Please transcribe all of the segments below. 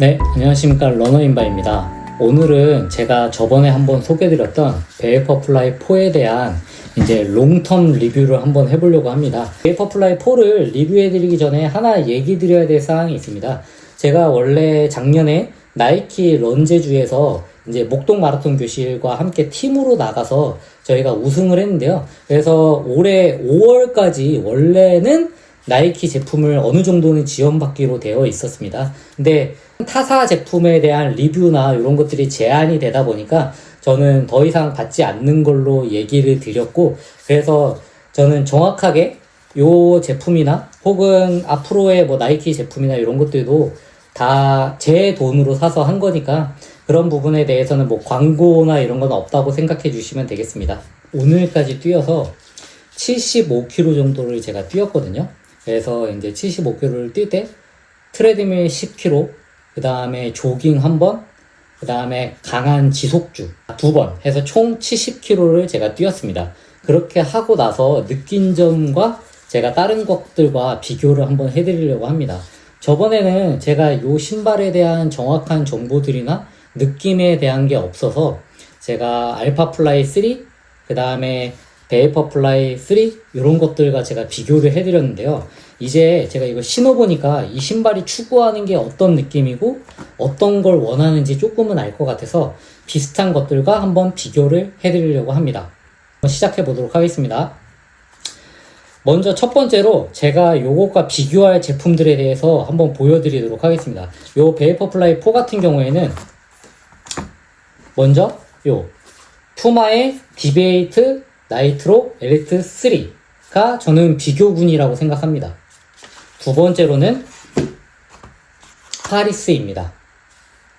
네, 안녕하십니까. 러너인바입니다. 오늘은 제가 저번에 한번 소개드렸던 베이퍼플라이 4에 대한 이제 롱텀 리뷰를 한번 해보려고 합니다. 베이퍼플라이 4를 리뷰해드리기 전에 하나 얘기 드려야 될 사항이 있습니다. 제가 원래 작년에 나이키 런제주에서 이제 목동 마라톤 교실과 함께 팀으로 나가서 저희가 우승을 했는데요. 그래서 올해 5월까지 원래는 나이키 제품을 어느 정도는 지원받기로 되어 있었습니다. 근데 타사 제품에 대한 리뷰나 이런 것들이 제한이 되다 보니까 저는 더 이상 받지 않는 걸로 얘기를 드렸고, 그래서 저는 정확하게 요 제품이나 혹은 앞으로의 뭐 나이키 제품이나 이런 것들도 다 제 돈으로 사서 한 거니까 그런 부분에 대해서는 뭐 광고나 이런 건 없다고 생각해 주시면 되겠습니다. 오늘까지 뛰어서 75km 정도를 제가 뛰었거든요. 그래서 이제 75km를 뛸 때 트레드밀 10km, 그 다음에 조깅 1번, 그 다음에 강한 지속주 2번 해서 총 70km를 제가 뛰었습니다. 그렇게 하고 나서 느낀 점과 제가 다른 것들과 비교를 한번 해드리려고 합니다. 저번에는 제가 요 신발에 대한 정확한 정보들이나 느낌에 대한 게 없어서 제가 알파플라이 3, 그 다음에 베이퍼플라이 3 이런 것들과 제가 비교를 해드렸는데요. 이제 제가 이거 신어보니까 이 신발이 추구하는 게 어떤 느낌이고 어떤 걸 원하는지 조금은 알 것 같아서 비슷한 것들과 한번 비교를 해드리려고 합니다. 한번 시작해 보도록 하겠습니다. 먼저 첫 번째로 제가 요것과 비교할 제품들에 대해서 한번 보여드리도록 하겠습니다. 요 베이퍼플라이 4 같은 경우에는 먼저 요 푸마의 디베이트 나이트로 엘리트 3가 저는 비교군이라고 생각합니다. 두 번째로는 파리스입니다.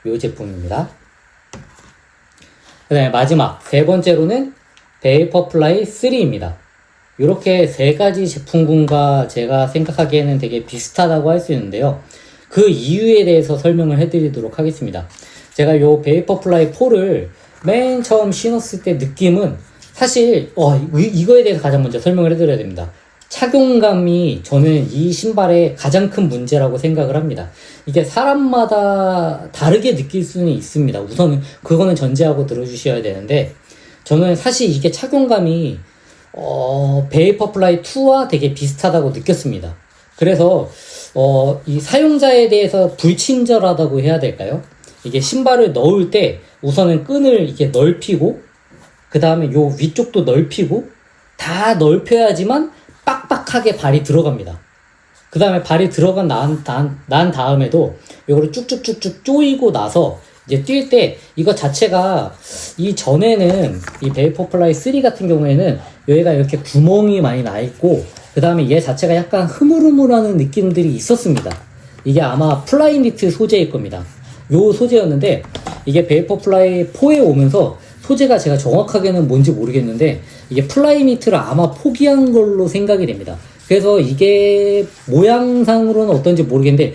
이 제품입니다. 그 다음에 마지막 세 번째로는 베이퍼플라이 3입니다. 이렇게 세 가지 제품군과 제가 생각하기에는 되게 비슷하다고 할 수 있는데요. 그 이유에 대해서 설명을 해드리도록 하겠습니다. 제가 요 베이퍼플라이 4를 맨 처음 신었을 때 느낌은 사실 이거에 대해서 가장 먼저 설명을 해드려야 됩니다. 착용감이 저는 이 신발의 가장 큰 문제라고 생각을 합니다. 이게 사람마다 다르게 느낄 수는 있습니다. 우선은 그거는 전제하고 들어주셔야 되는데, 저는 사실 이게 착용감이 베이퍼플라이 2와 되게 비슷하다고 느꼈습니다. 그래서 이 사용자에 대해서 불친절하다고 해야 될까요? 이게 신발을 넣을 때 우선은 끈을 이렇게 넓히고 그 다음에 요 위쪽도 넓히고 다 넓혀야지만 빡빡하게 발이 들어갑니다. 그 다음에 발이 들어간 난 다음에도 요거를 쭉쭉쭉쭉 조이고 나서 이제 뛸 때 이거 자체가 이전에는 이 베이퍼플라이 3 같은 경우에는 여기가 이렇게 구멍이 많이 나 있고 그 다음에 얘 자체가 약간 흐물흐물하는 느낌들이 있었습니다. 이게 아마 플라이니트 소재일 겁니다. 요 소재였는데 이게 베이퍼플라이 4에 오면서 소재가 제가 정확하게는 뭔지 모르겠는데 이게 플라이니트를 아마 포기한 걸로 생각이 됩니다. 그래서 이게 모양상으로는 어떤지 모르겠는데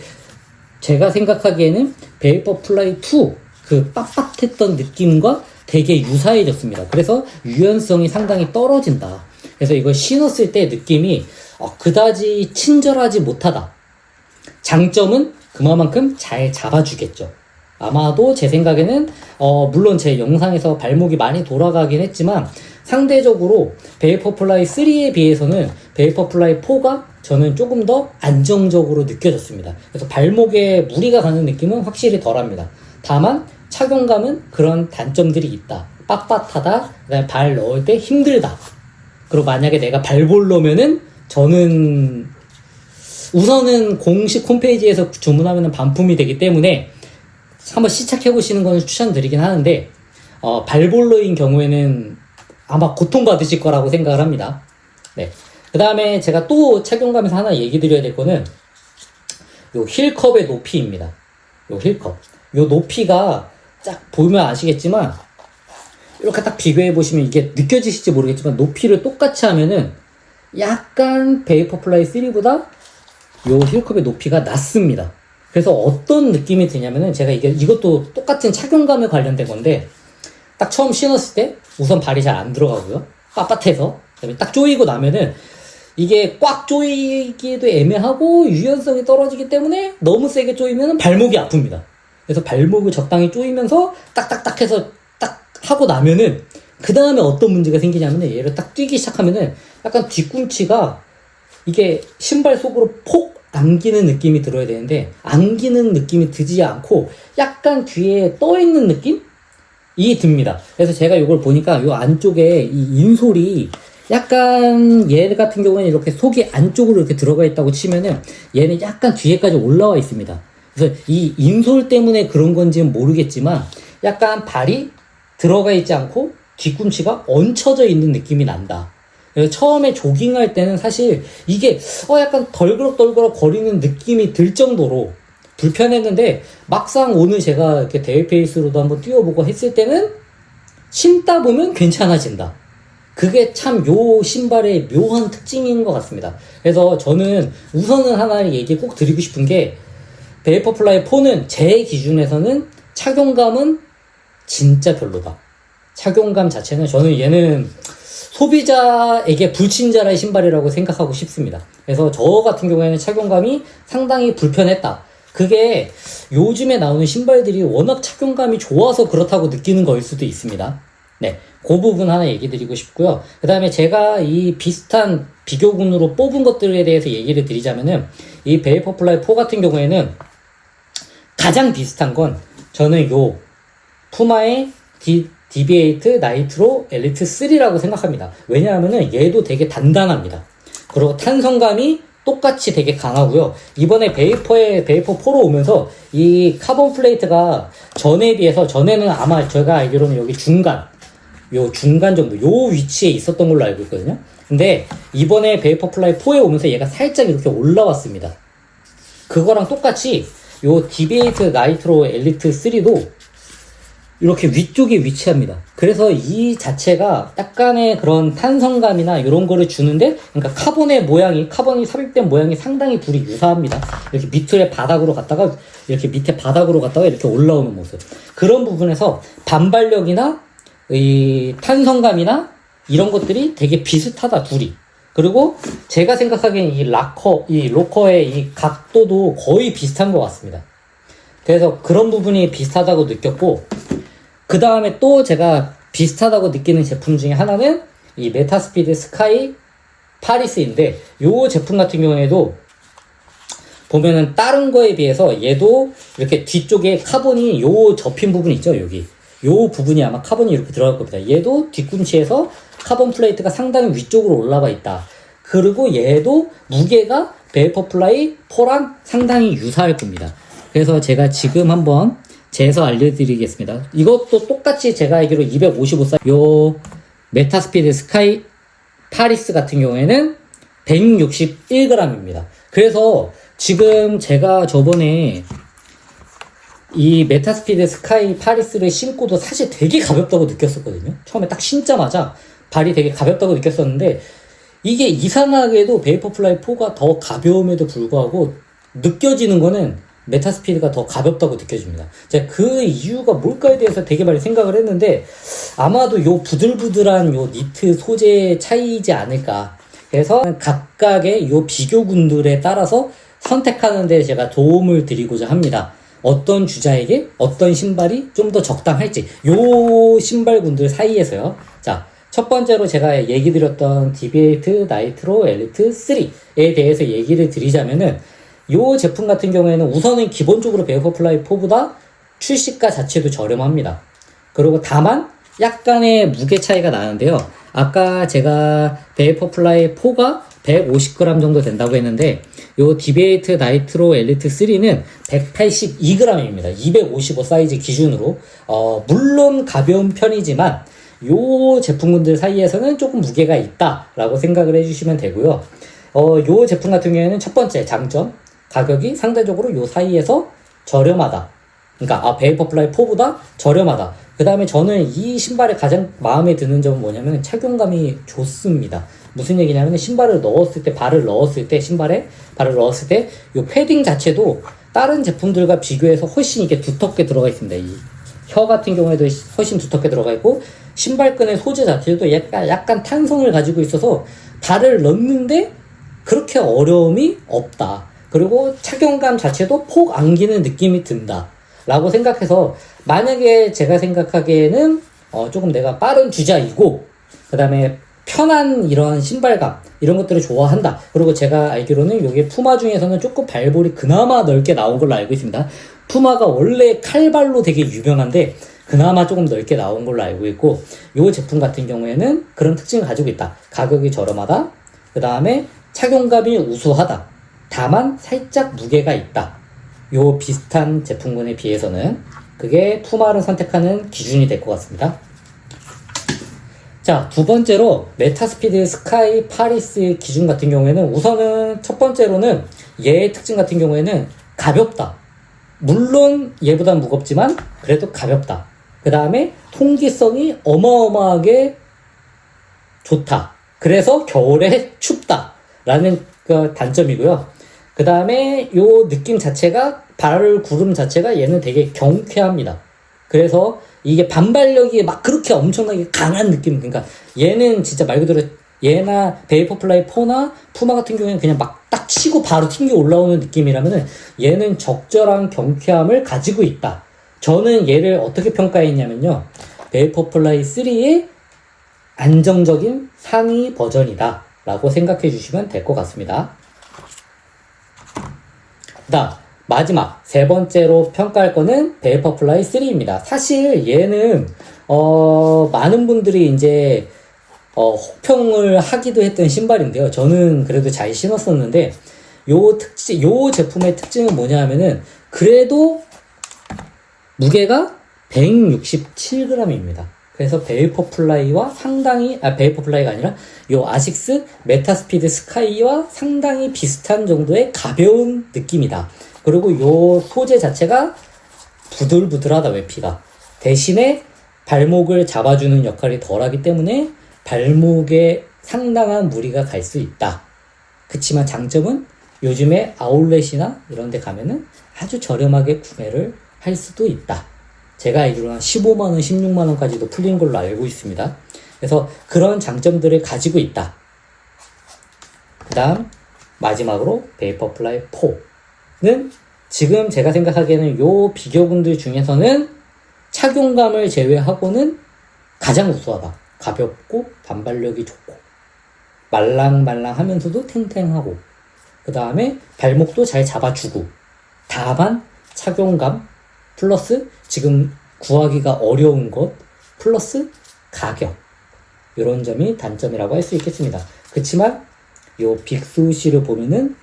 제가 생각하기에는 베이퍼플라이 2 그 빳빳했던 느낌과 되게 유사해졌습니다. 그래서 유연성이 상당히 떨어진다. 그래서 이걸 신었을 때 느낌이 그다지 친절하지 못하다. 장점은 그만큼 잘 잡아주겠죠. 아마도 제 생각에는 물론 제 영상에서 발목이 많이 돌아가긴 했지만 상대적으로 베이퍼플라이 3에 비해서는 베이퍼플라이 4가 저는 조금 더 안정적으로 느껴졌습니다. 그래서 발목에 무리가 가는 느낌은 확실히 덜합니다. 다만 착용감은 그런 단점들이 있다. 빳빳하다. 그다음에 발 넣을 때 힘들다. 그리고 만약에 내가 발볼 넣으면은 저는 우선은 공식 홈페이지에서 주문하면 반품이 되기 때문에 한번 시착해 보시는 건 추천드리긴 하는데 발볼러인 경우에는 아마 고통받으실 거라고 생각을 합니다. 네. 그 다음에 제가 또 착용감에서 하나 얘기 드려야 될 거는 요 힐컵의 높이입니다. 요 힐컵. 요 높이가 딱 보면 아시겠지만 이렇게 딱 비교해 보시면 이게 느껴지실지 모르겠지만 높이를 똑같이 하면은 약간 베이퍼플라이 3보다 요 힐컵의 높이가 낮습니다. 그래서 어떤 느낌이 드냐면은 제가 이것도 똑같은 착용감에 관련된 건데 딱 처음 신었을 때 우선 발이 잘 안 들어가고요. 빳빳해서. 그다음에 딱 조이고 나면은 이게 꽉 조이기도 애매하고 유연성이 떨어지기 때문에 너무 세게 조이면 발목이 아픕니다. 그래서 발목을 적당히 조이면서 딱딱딱 해서 딱 하고 나면은 그 다음에 어떤 문제가 생기냐면은 얘를 딱 뛰기 시작하면은 약간 뒤꿈치가 이게 신발 속으로 폭 안기는 느낌이 들어야 되는데 안기는 느낌이 들지 않고 약간 뒤에 떠있는 느낌이 듭니다. 그래서 제가 이걸 보니까 요 안쪽에 이 인솔이 약간 얘 같은 경우에는 이렇게 속이 안쪽으로 이렇게 들어가 있다고 치면은 얘는 약간 뒤에까지 올라와 있습니다. 그래서 이 인솔 때문에 그런 건지는 모르겠지만 약간 발이 들어가 있지 않고 뒤꿈치가 얹혀져 있는 느낌이 난다. 그래서 처음에 조깅할 때는 사실 이게 약간 덜그럭덜그럭 거리는 느낌이 들 정도로 불편했는데 막상 오늘 제가 이렇게 대회 페이스로도 한번 뛰어보고 했을 때는 신다 보면 괜찮아진다. 그게 참 요 신발의 묘한 특징인 것 같습니다. 그래서 저는 우선은 하나를 얘기 꼭 드리고 싶은 게 베이퍼플라이 4는 제 기준에서는 착용감은 진짜 별로다. 착용감 자체는 저는 얘는 소비자에게 불친절한 신발이라고 생각하고 싶습니다. 그래서 저 같은 경우에는 착용감이 상당히 불편했다. 그게 요즘에 나오는 신발들이 워낙 착용감이 좋아서 그렇다고 느끼는 거일 수도 있습니다. 네, 그 부분 하나 얘기 드리고 싶고요. 그 다음에 제가 이 비슷한 비교군으로 뽑은 것들에 대해서 얘기를 드리자면은 이 베이퍼플라이 4 같은 경우에는 가장 비슷한 건 저는 요 푸마의 DB8 나이트로 엘리트 3라고 생각합니다. 왜냐하면은 얘도 되게 단단합니다. 그리고 탄성감이 똑같이 되게 강하고요. 이번에 베이퍼 4로 오면서 이 카본 플레이트가 전에 비해서 전에는 아마 제가 알기로는 여기 요 중간 정도 요 위치에 있었던 걸로 알고 있거든요. 근데 이번에 베이퍼플라이 4에 오면서 얘가 살짝 이렇게 올라왔습니다. 그거랑 똑같이 요 DB8 나이트로 엘리트 3도 이렇게 위쪽에 위치합니다. 그래서 이 자체가 약간의 그런 탄성감이나 이런 거를 주는데, 그러니까 카본이 삽입된 모양이 상당히 둘이 유사합니다. 이렇게 밑에 바닥으로 갔다가 이렇게 올라오는 모습. 그런 부분에서 반발력이나 이 탄성감이나 이런 것들이 되게 비슷하다, 둘이. 그리고 제가 생각하기엔 이 로커의 이 각도도 거의 비슷한 것 같습니다. 그래서 그런 부분이 비슷하다고 느꼈고, 그 다음에 또 제가 비슷하다고 느끼는 제품 중에 하나는 이 메타스피드 스카이 파리스인데, 요 제품 같은 경우에도 보면은 다른 거에 비해서 얘도 이렇게 뒤쪽에 카본이 요 접힌 부분 있죠, 여기. 요 부분이 아마 카본이 이렇게 들어갈 겁니다. 얘도 뒤꿈치에서 카본 플레이트가 상당히 위쪽으로 올라가 있다. 그리고 얘도 무게가 베이퍼플라이 4랑 상당히 유사할 겁니다. 그래서 제가 지금 한번 재서 알려드리겠습니다. 이것도 똑같이 제가 알기로 255사이즈, 요 메타스피드 스카이 파리스 같은 경우에는 161g입니다. 그래서 지금 제가 저번에 이 메타스피드 스카이 파리스를 신고도 사실 되게 가볍다고 느꼈었거든요. 처음에 딱 신자마자 발이 되게 가볍다고 느꼈었는데, 이게 이상하게도 베이퍼플라이 4가 더 가벼움에도 불구하고 느껴지는 거는 메타스피드가 더 가볍다고 느껴집니다. 제가 그 이유가 뭘까에 대해서 되게 많이 생각을 했는데, 아마도 요 부들부들한 요 니트 소재의 차이이지 않을까. 그래서 각각의 요 비교군들에 따라서 선택하는 데 제가 도움을 드리고자 합니다. 어떤 주자에게 어떤 신발이 좀 더 적당할지, 요 신발군들 사이에서요. 자, 첫 번째로 제가 얘기 드렸던 DB8 나이트로 엘리트 3에 대해서 얘기를 드리자면은, 요 제품 같은 경우에는 우선은 기본적으로 베이퍼플라이 4보다 출시가 자체도 저렴합니다. 그리고 다만 약간의 무게 차이가 나는데요. 아까 제가 베이퍼플라이 4가 150g 정도 된다고 했는데, 요 DB8 나이트로 엘리트 3는 182g입니다. 255 사이즈 기준으로. 물론 가벼운 편이지만 요 제품군들 사이에서는 조금 무게가 있다라고 생각을 해주시면 되고요. 요 제품 같은 경우에는 첫 번째 장점, 가격이 상대적으로 요 사이에서 저렴하다. 그러니까 베이퍼플라이 4보다 저렴하다. 그 다음에 저는 이 신발의 가장 마음에 드는 점은 뭐냐면 착용감이 좋습니다. 무슨 얘기냐면 신발을 넣었을 때, 신발에 발을 넣었을 때 요 패딩 자체도 다른 제품들과 비교해서 훨씬 이게 두텁게 들어가 있습니다. 이 혀 같은 경우에도 훨씬 두텁게 들어가 있고, 신발끈의 소재 자체도 약간 탄성을 가지고 있어서 발을 넣는데 그렇게 어려움이 없다. 그리고 착용감 자체도 폭 안기는 느낌이 든다 라고 생각해서 만약에 제가 생각하기에는 조금 내가 빠른 주자이고 그 다음에 편한 이런 신발감 이런 것들을 좋아한다. 그리고 제가 알기로는 이게 푸마 중에서는 조금 발볼이 그나마 넓게 나온 걸로 알고 있습니다. 푸마가 원래 칼발로 되게 유명한데 그나마 조금 넓게 나온 걸로 알고 있고 이 제품 같은 경우에는 그런 특징을 가지고 있다. 가격이 저렴하다. 그 다음에 착용감이 우수하다. 다만 살짝 무게가 있다. 요 비슷한 제품군에 비해서는 그게 푸마를 선택하는 기준이 될 것 같습니다. 자, 두 번째로 메타스피드 스카이 파리스의 기준 같은 경우에는 우선은 첫 번째로는 얘의 특징 같은 경우에는 가볍다. 물론 얘보단 무겁지만 그래도 가볍다. 그 다음에 통기성이 어마어마하게 좋다. 그래서 겨울에 춥다. 라는 그 단점이고요. 그 다음에 요 느낌 자체가 발 구름 자체가 얘는 되게 경쾌합니다. 그래서 이게 반발력이 막 그렇게 엄청나게 강한 느낌. 그러니까 얘는 진짜 말 그대로 얘나 베이퍼플라이 4나 푸마 같은 경우에는 그냥 막 딱 치고 바로 튕겨 올라오는 느낌이라면은 얘는 적절한 경쾌함을 가지고 있다. 저는 얘를 어떻게 평가했냐면요. 베이퍼플라이 3의 안정적인 상위 버전이다. 라고 생각해 주시면 될 것 같습니다. 그다음 마지막 세 번째로 평가할 거는 베이퍼플라이 3입니다. 사실 얘는 많은 분들이 이제 혹평을 하기도 했던 신발인데요. 저는 그래도 잘 신었었는데 요 제품의 특징은 뭐냐 하면은 그래도 무게가 167g입니다. 그래서 베이퍼플라이와 상당히 베이퍼플라이가 아니라 요 아식스 메타스피드 스카이와 상당히 비슷한 정도의 가벼운 느낌이다. 그리고 요 소재 자체가 부들부들하다. 외피가 대신에 발목을 잡아주는 역할이 덜하기 때문에 발목에 상당한 무리가 갈 수 있다. 그치만 장점은 요즘에 아울렛이나 이런 데 가면은 아주 저렴하게 구매를 할 수도 있다. 제가 알기로는 15만원, 16만원까지도 풀린 걸로 알고 있습니다. 그래서 그런 장점들을 가지고 있다. 그 다음 마지막으로 베이퍼플라이 4는 지금 제가 생각하기에는 요 비교군들 중에서는 착용감을 제외하고는 가장 우수하다. 가볍고 반발력이 좋고 말랑말랑하면서도 탱탱하고 그 다음에 발목도 잘 잡아주고 다만 착용감 플러스 지금 구하기가 어려운 것 플러스 가격 이런 점이 단점이라고 할 수 있겠습니다. 그렇지만 요 빅스우시를 보면은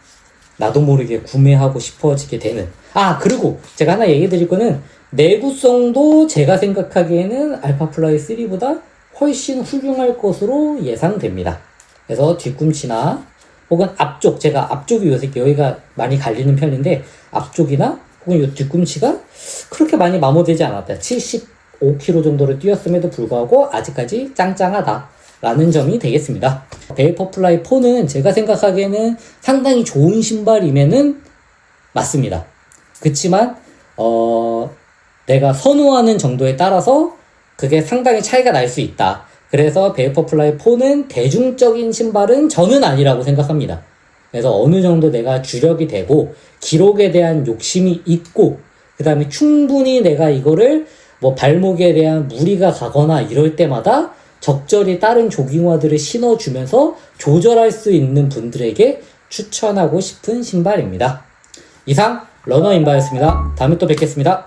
나도 모르게 구매하고 싶어지게 되는 그리고 제가 하나 얘기 드릴 거는 내구성도 제가 생각하기에는 알파플라이 3보다 훨씬 훌륭할 것으로 예상됩니다. 그래서 뒤꿈치나 혹은 앞쪽, 제가 앞쪽이 요새 여기가 많이 갈리는 편인데 앞쪽이나 혹은 이 뒤꿈치가 그렇게 많이 마모되지 않았다. 75kg 정도를 뛰었음에도 불구하고 아직까지 짱짱하다 라는 점이 되겠습니다. 베이퍼플라이 4는 제가 생각하기에는 상당히 좋은 신발임에는 맞습니다. 그치만 내가 선호하는 정도에 따라서 그게 상당히 차이가 날 수 있다. 그래서 베이퍼플라이 4는 대중적인 신발은 저는 아니라고 생각합니다. 그래서 어느 정도 내가 주력이 되고 기록에 대한 욕심이 있고 그 다음에 충분히 내가 이거를 뭐 발목에 대한 무리가 가거나 이럴 때마다 적절히 다른 조깅화들을 신어주면서 조절할 수 있는 분들에게 추천하고 싶은 신발입니다. 이상 러너인바였습니다. 다음에 또 뵙겠습니다.